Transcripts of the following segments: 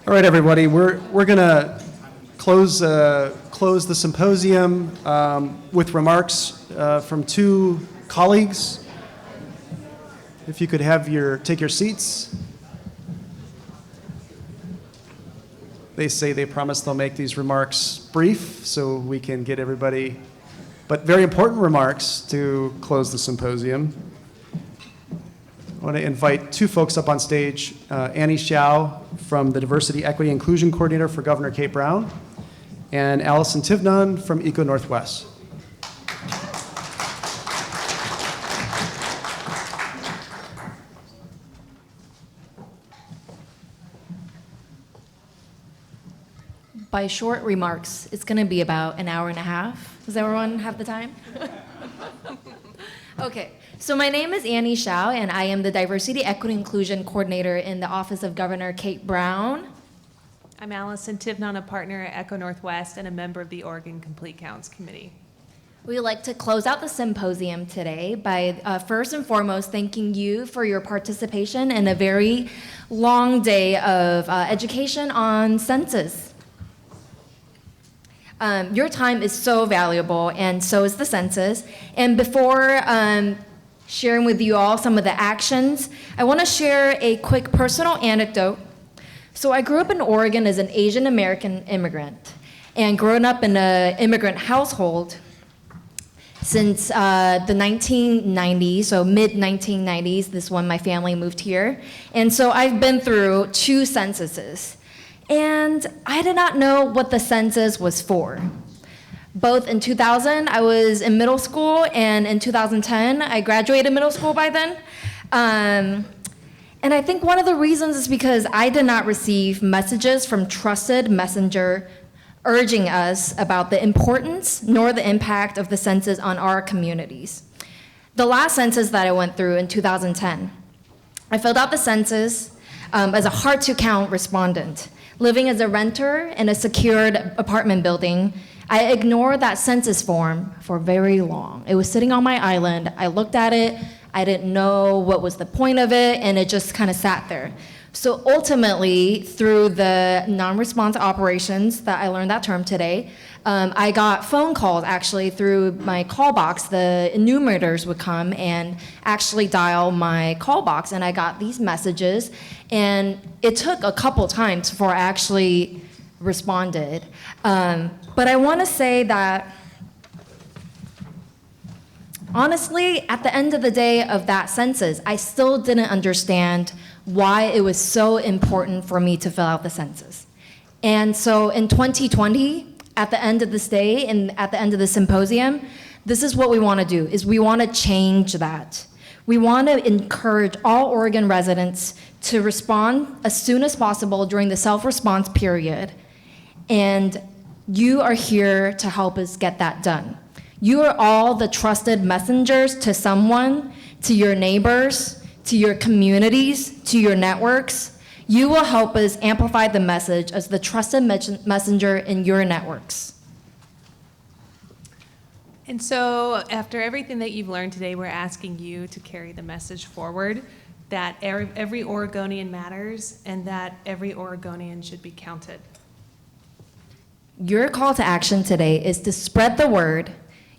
All right, everybody, we're going to close the symposium with remarks from two colleagues. If you could take your seats. They say they promise they'll make these remarks brief so we can get everybody, but very important remarks to close the symposium. I want to invite two folks up on stage, Annie Hsiao from the Diversity, Equity, Inclusion Coordinator for Governor Kate Brown, and Allison Tivnon from Eco Northwest. By short remarks, it's going to be about an hour and a half. Does everyone have the time? Okay, so my name is Annie Hsiao, and I am the Diversity, Equity, Inclusion Coordinator in the Office of Governor Kate Brown. I'm Allison Tivnon, a partner at Eco Northwest and a member of the Oregon Complete Counts Committee. We'd like to close out the symposium today by first and foremost thanking you for your participation in a very long day of education on census. Your time is so valuable, and so is the census. And before sharing with you all some of the actions, I want to share a quick personal anecdote. So I grew up in Oregon as an Asian American immigrant, and growing up in an immigrant household since the 1990s, so mid-1990s, this is when my family moved here. And so I've been through two censuses. And I did not know what the census was for. Both in 2000, I was in middle school, and in 2010, I graduated middle school by then. And I think one of the reasons is because I did not receive messages from trusted messenger urging us about the importance nor the impact of the census on our communities. The last census that I went through in 2010, I filled out the census as a hard-to-count respondent. Living as a renter in a secured apartment building, I ignored that census form for very long. It was sitting on my island. I looked at it. I didn't know what was the point of it, and it just kind of sat there. So ultimately, through the non-response operations that I learned that term today, I got phone calls actually through my call box. The enumerators would come and actually dial my call box, and I got these messages. And it took a couple times before I actually responded. But I want to say that, honestly, at the end of the day of that census, I still didn't understand why it was so important for me to fill out the census. And so in 2020, at the end of this day and at the end of the symposium, this is what we want to do, is we want to change that. We want to encourage all Oregon residents to respond as soon as possible during the self-response period. And you are here to help us get that done. You are all the trusted messengers to someone, to your neighbors, to your communities, to your networks. You will help us amplify the message as the trusted messenger in your networks. And so after everything that you've learned today, we're asking you to carry the message forward that every Oregonian matters and that every Oregonian should be counted. Your call to action today is to spread the word.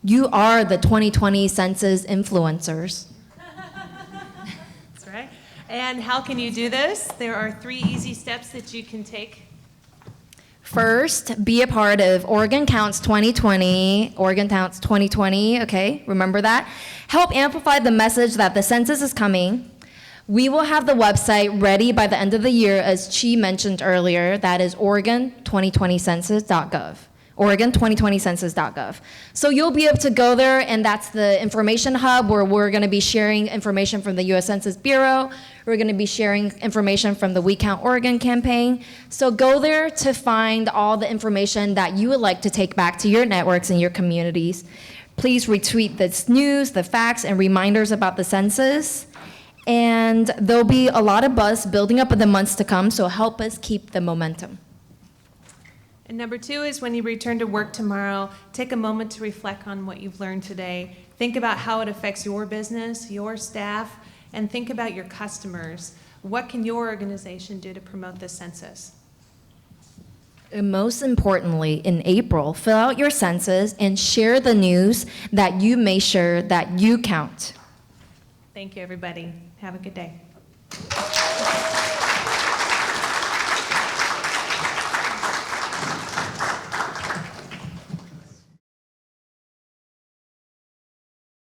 You are the 2020 census influencers. That's right. And how can you do this? There are 3 easy steps that you can take. First, be a part of Oregon Counts 2020. Oregon Counts 2020, okay, remember that. Help amplify the message that the census is coming. We will have the website ready by the end of the year, as Chi mentioned earlier. That is Oregon2020census.gov. Oregon2020census.gov. So you'll be able to go there, and that's the information hub where we're going to be sharing information from the U.S. Census Bureau. We're going to be sharing information from the We Count Oregon campaign. So go there to find all the information that you would like to take back to your networks and your communities. Please retweet this news, the facts, and reminders about the census. And there'll be a lot of buzz building up in the months to come, so help us keep the momentum. And number 2 is when you return to work tomorrow, take a moment to reflect on what you've learned today. Think about how it affects your business, your staff, and think about your customers. What can your organization do to promote the census? And most importantly, in April, fill out your census and share the news that you make sure that you count. Thank you, everybody. Have a good day.